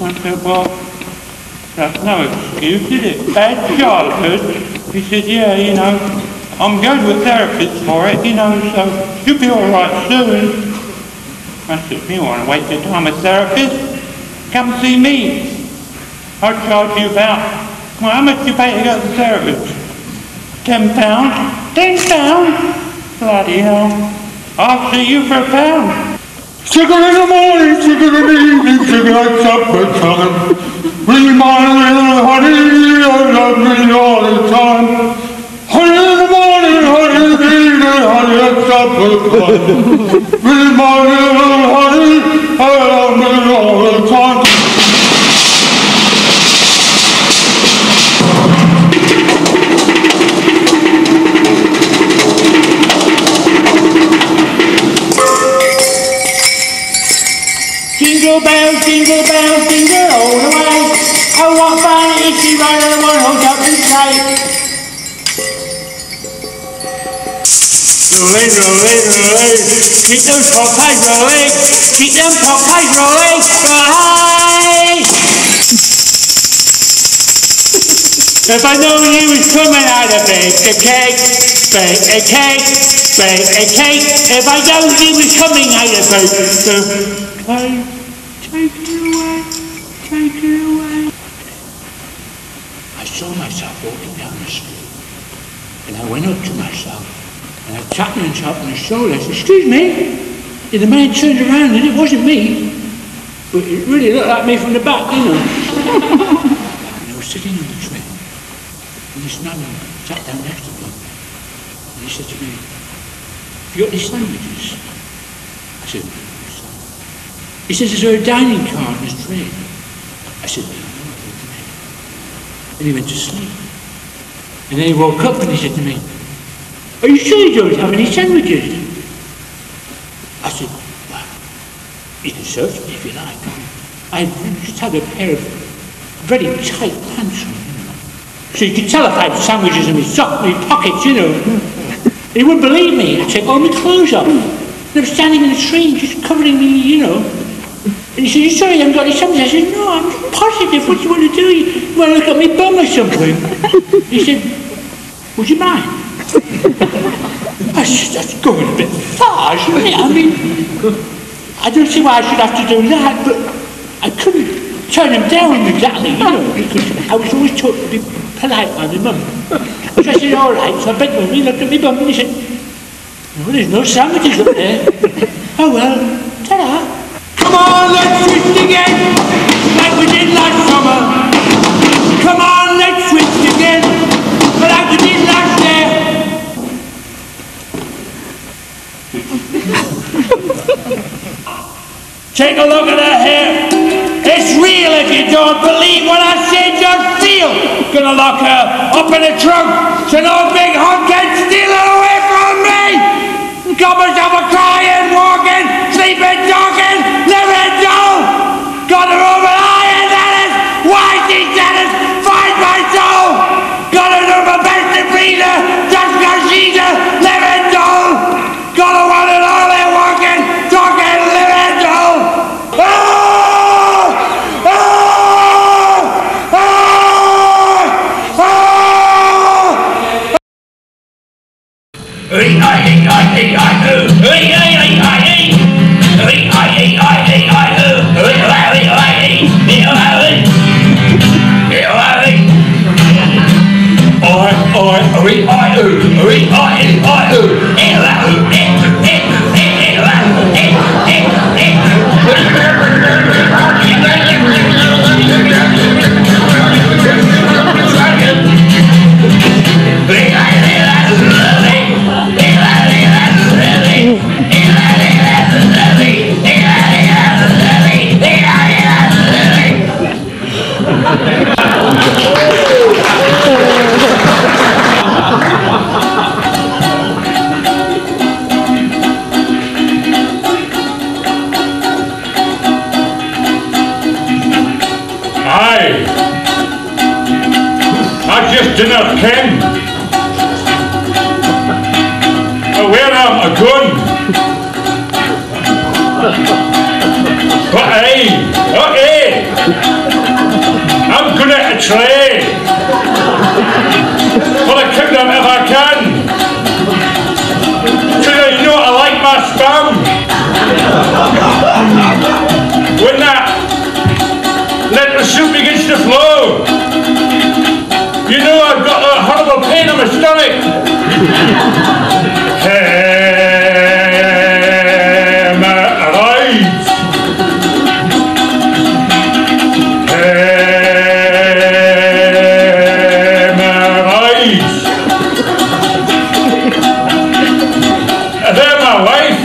I said, well, that's no excuse, is it? Bad childhood. He said, yeah, you know, I'm going to a therapist for it, you know, so you'll be all right soon. I said, you want to waste your time with a therapist? Come see me. I'll charge you about, well, how much do you pay to go to the therapist? £10? £10? Bloody hell. I'll see you for £1. Sugar in the morning, sugar in the evening, sugar at supper time. Really my little honey, I love me all the time. Honey in the morning, honey in the evening, honey at supper time. Really my little honey, I love me all the time. Jingle bells, jingle all the way. Oh, what fun it is to ride on a one-horse open sleigh. Rolling, rolling, rolling. Keep those popeyes rolling. Keep them popeyes rolling. Right. If I knew you was coming, I'd have baked a cake. Bake a cake. Bake a cake. If I knew you was coming, I'd have baked a cake. Take it away, take it away. I saw myself walking down the street, and I went up to myself, and I tapped myself on the shoulder. I said, excuse me, and the man turned around, and it wasn't me, but it really looked like me from the back, you know. And I was sitting on the train, and this man sat down next to me, and he said to me, have you got any sandwiches? I said, he says, is there a dining car on this train? I said, no. And he went to sleep. And then he woke up and he said to me, are you sure you don't have any sandwiches? I said, well, you can search me if you like. I just had a pair of very tight pants on, you know. So you could tell if I had sandwiches in my pockets, you know. He wouldn't believe me. I'd take all my clothes off. And I was standing in the train just covering me, you know. And he said, you sure you haven't got any sandwiches? I said, no, I'm positive. What do you want to do? You want to look at me bum or something? He said, would you mind? I said, that's going a bit far, isn't it? I mean, I don't see why I should have to do that, but I couldn't turn him down exactly, you know, because I was always taught to be polite by my mum. So I said, all right. So I bent over, he looked at me bum, and he said, no, there's no sandwiches up there. Oh well, ta-da. Come on, let's twist again, like we did last summer. Come on, let's twist again, like we did last year. Take a look at her hair. It's real if you don't believe what I say, just feel. Gonna lock her up in a trunk so no big hunk can steal her away from me. Got myself a crying, walking, sleeping, talking, living dull. Got her over iron Dennis, whitey Dennis, find my soul. Gotta do my best to please her, just cause she's a living dull. Gotta want it all there, walking, talking, living dull. Dinner Ken. Where am a gun? But hey, Okay. I'm good at a trade. Well, I cook them if I can. So you know I like my spam. When that lentil soup begins to flow, you know I've got a horrible pain in my stomach. Hemorrhoids. Hemorrhoids. They're my life.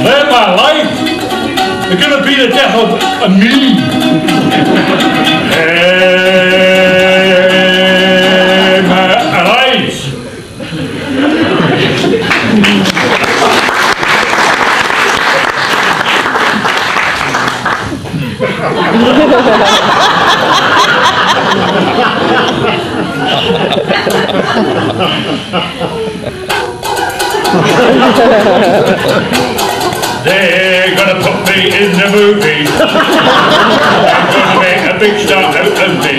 They're my life. They're gonna be the death of me. Hemorrhoids. They're gonna put me in the movie. They're gonna make a big star out of me.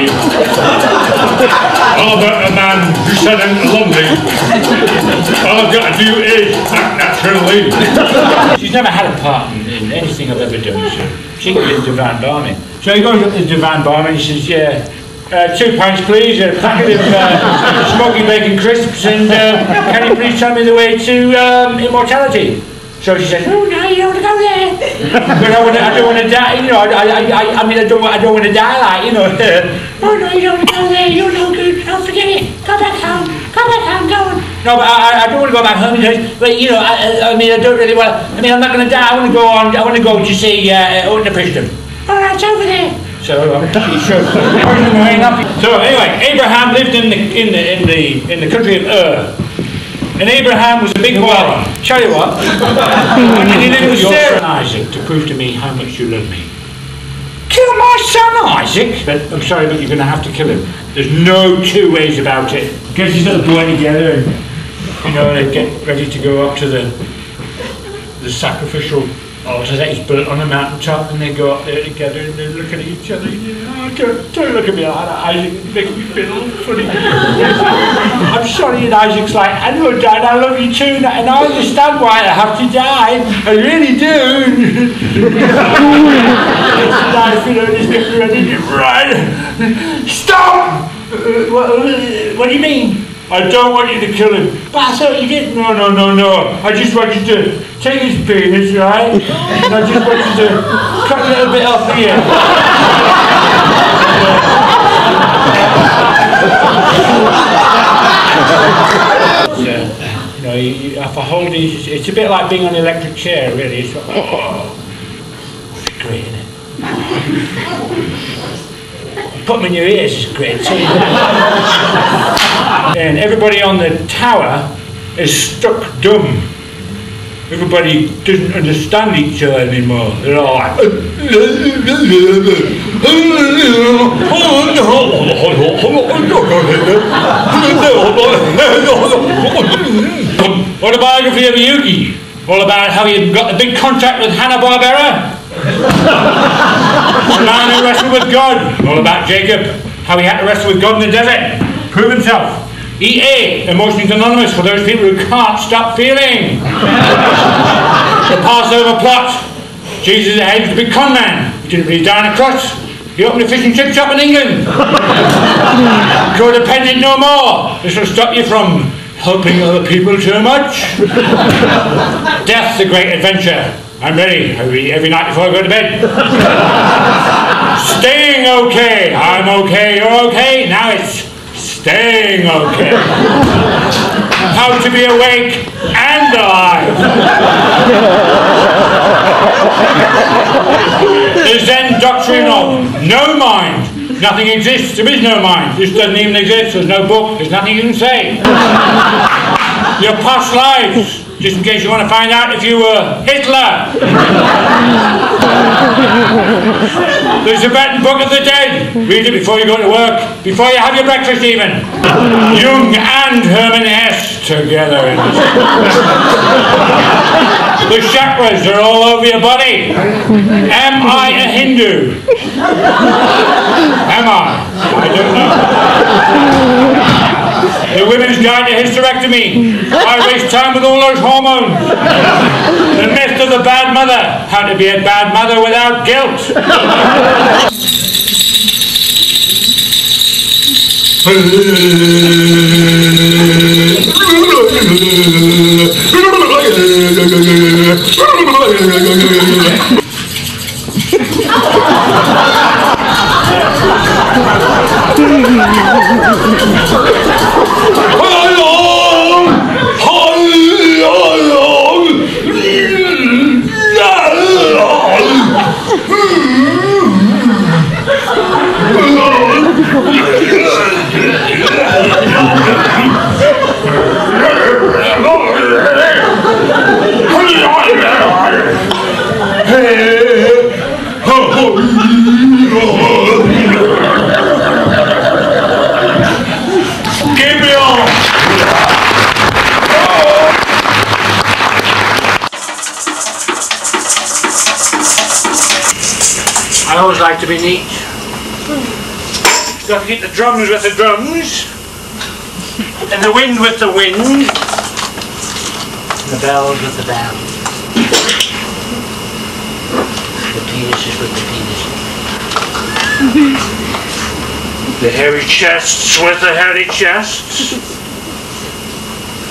Oh, but a man who said I'm lovely. All I've got to do is act naturally. She's never had a part in anything I've ever done. She goes to Divan Barman. So he goes up to the Divan Barman and he says, yeah, £2 please, a packet of smoky bacon crisps, and can you please tell me the way to immortality? So she says, oh no, you don't want to go there. But I don't want to die, you know, I mean, I don't want to die, like, you know. Oh no, you don't want to go there, you're no good, don't forget it, go back home, go on. No, but I don't want to go back home, but you know, I mean, I don't really want, I mean, I'm not going to die, I want to go to see Owen the Priston. All right, it's over there. So anyway, Abraham lived in the country of Ur. And Abraham was a big boy. Tell you what, and he lived with Sarah and Isaac to prove to me how much you love me. Kill my son Isaac? But I'm sorry, but you're going to have to kill him. There's no two ways about it. Gets his little boy together, and you know they get ready to go up to the sacrificial altar that is built on a mountaintop, and they go up there together and they're looking at each other. Oh, don't look at me like that, Isaac. It makes me feel a little funny. I'm sorry, and Isaac's like, I know, Dad, I love you too, and I understand why I have to die. I really do. Right. Stop! What do you mean? I don't want you to kill him. But I thought you did. No. I just want you to take his penis, right? And I just want you to cut a little bit off here. You know, you have to hold these. It's a bit like being on an electric chair, really. It's like, oh, it's great, isn't it? Put them in your ears is great too. And everybody on the tower is struck dumb. Everybody doesn't understand each other anymore. They're all like, autobiography of a Yugi, all about how he got the big contract with Hanna-Barbera. The man who wrestled with God, all about Jacob, how he had to wrestle with God in the desert, prove himself. EA, Emotions Anonymous, for those people who can't stop feeling. The Passover plot, Jesus was a big con man. He didn't really die on a cross. He opened a fish and chip shop in England. Codependent no more. This will stop you from helping other people too much. Death's a great adventure. I'm ready. I read every night before I go to bed. Staying okay. I'm okay. You're okay. Now it's staying okay. How to be awake and alive. The Zen doctrine of no mind. Nothing exists. There is no mind. This doesn't even exist. There's no book. There's nothing you can say. Your past lives. Just in case you want to find out if you were Hitler. There's a Tibetan Book of the Dead. Read it before you go to work, before you have your breakfast even. Jung and Herman Hesse together. The chakras are all over your body. Am I a Hindu? Am I? I don't know. The women's guide to hysterectomy. I waste time with all those hormones. The myth of the bad mother. How to be a bad mother without guilt. I always like to be neat. You've got to keep the drums with the drums, and the wind with the wind, and the bells with the bells. The penises with the penises. The hairy chests with the hairy chests.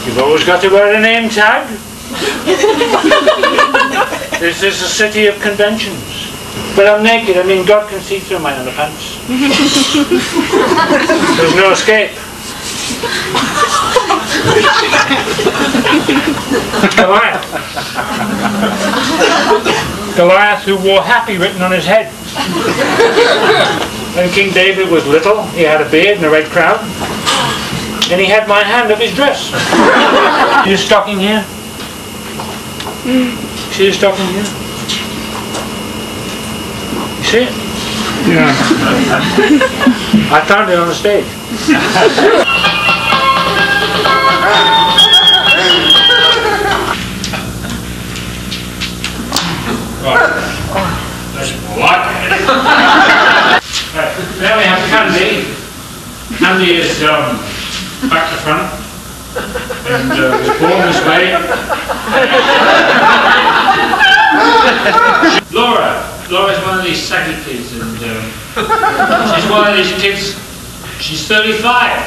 You've always got to wear a name tag. This is a city of conventions. But I'm naked, I mean God can see through my underpants. There's no escape. Goliath. Goliath who wore happy written on his head. When King David was little, he had a beard and a red crown. And he had my hand up his dress. See his stocking here? See his stocking here? See it? Yeah. I found it on the stage. That's what? Right. Then we have Candy. Candy is back to front. And was born this way. Laura's one of these saggy kids, and she's one of these kids. She's 35.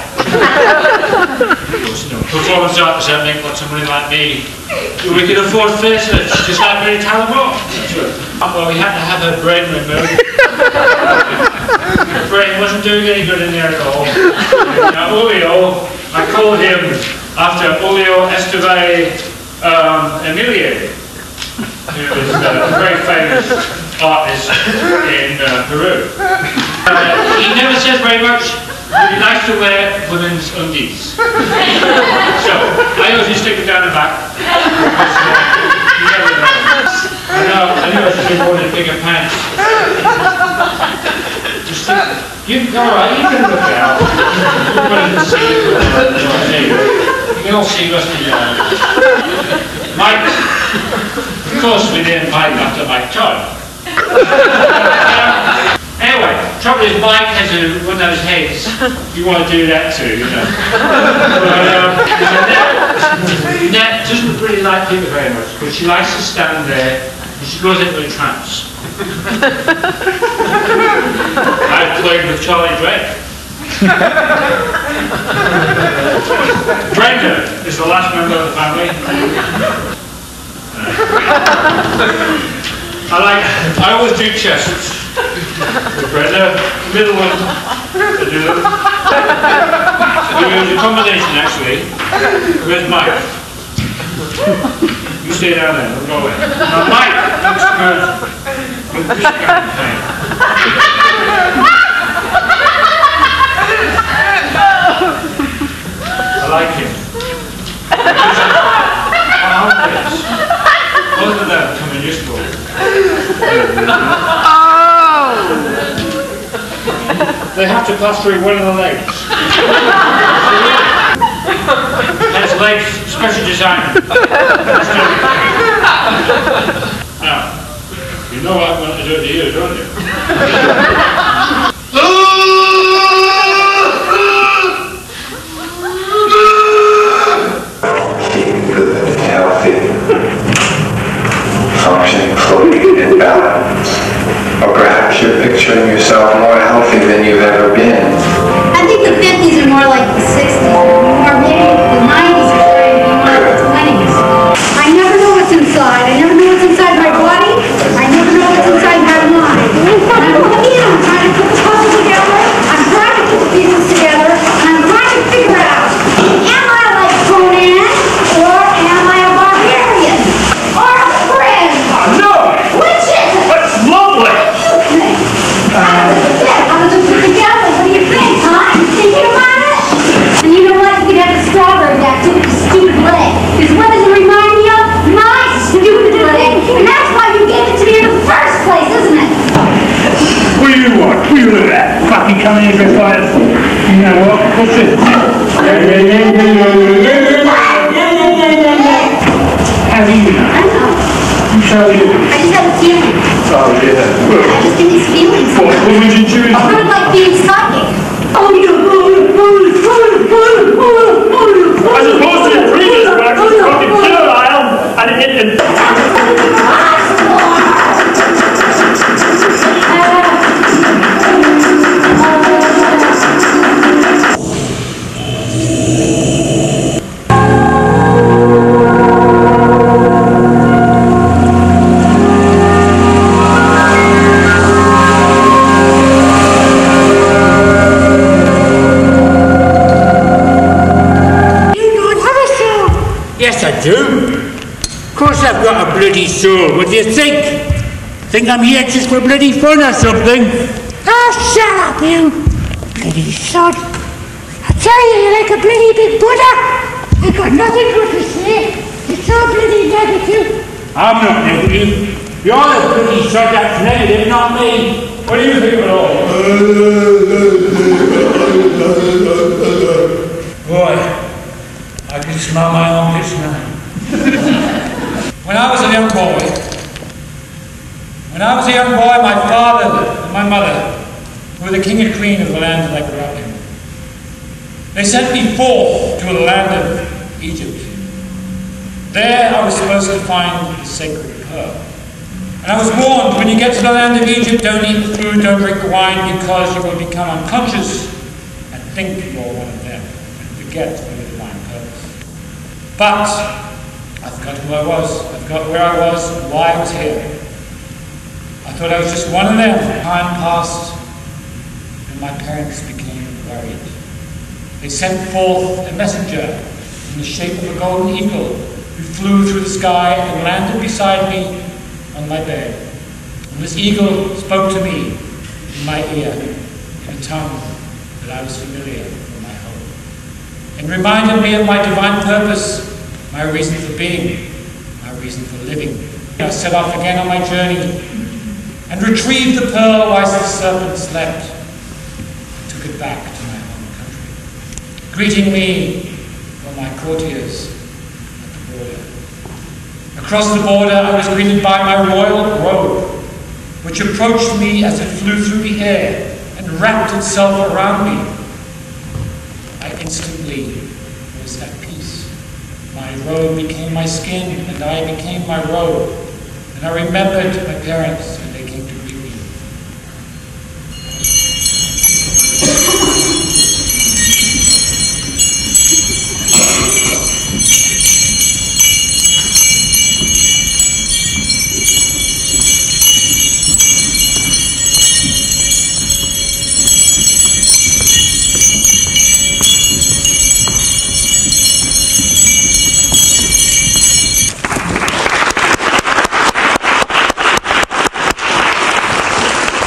Performance art doesn't make lots of money like me. We can afford facelifts, just like Mary Talbot. Well, we had to have her brain removed. Her brain wasn't doing any good in there at all. Now, Julio, I called him after Julio Esteve Emilio, who is a very famous artist in Peru. He never says very much, but he likes to wear women's undies. So, I usually stick it down the back. You never know. I know I should have worn bigger pants. Just you can look out. You can all see Rusty. Mike, of course we named Mike after Mike Todd. Anyway, trouble is Mike has one of those heads. You want to do that too, you know. But Nat doesn't really like people very much, but she likes to stand there and she goes into a trance. I've played with Charlie Drake. Brenda is the last member of the family. I always do chests. With Brenda, the middle one, I do them. We use a combination actually. Where's Mike? You stay down there, we'll go away. Now Mike looks good with this kind of pain. I like him. Both of them come in useful. they have to plaster one of the legs. Hence legs, special design. Now, you know what I'm going to do to you, don't you? Keeping good and healthy, functioning fully in balance. Or perhaps you're picturing yourself more healthy than you've ever been. I think the 50s are more like the 60s, or maybe the 90s are trying to be more like the 20s. I never know what's inside. I never know what's inside my body. I never know what's inside my mind. And I'm looking and I'm trying to put the puzzle together. I'm trying to put the pieces together, and I'm trying to figure out, am I like Conan, or am I a barbarian? Or a friend? No! Which is it? That's lovely! How does it put together? What do you think, huh? You thinking about it? And you know what? You could have the strawberry back too with the stupid leg. Because what does it remind me of? My stupid leg. And that's why you gave it to me in the first place, isn't it? What do you want? What do you look at? Fucking coming in for fire. You know what? What's this? How do you know? I know. You show you. I just have a feeling. Oh, yeah. I just get these feelings. What would you choose? I would like being psychic. As opposed to the previous one, which was fucking sterile and Yes, I do. Of course I've got a bloody soul. What do you think? Think I'm here just for bloody fun or something? Oh, shut up, you bloody sod. I tell you, you're like a bloody big Buddha. I got nothing good to say. You're so bloody negative. I'm not negative. You're the bloody sod that's negative, not me. What do you think of it all? Boy, I can smell my armpits now. When I was a young boy, my father and my mother were the king and queen of the land that I grew up in. They sent me forth to the land of Egypt. There I was supposed to find the sacred pearl. And I was warned, when you get to the land of Egypt, don't eat the food, don't drink the wine, because you will become unconscious and think you're one of them, and forget your divine purpose. But I forgot who I was, I forgot where I was, and why I was here. I thought I was just one of them. Time passed, and my parents became worried. They sent forth a messenger in the shape of a golden eagle, who flew through the sky and landed beside me on my bed. And this eagle spoke to me in my ear in a tongue that I was familiar from my home, and reminded me of my divine purpose, my reason for being, my reason for living. I set off again on my journey and retrieved the pearl whilst the serpent slept, and took it back to my home country. Greeting me were my courtiers at the border. Across the border, I was greeted by my royal robe, which approached me as it flew through the air and wrapped itself around me. I instantly was at peace. My robe became my skin, and I became my robe. And I remembered my parents,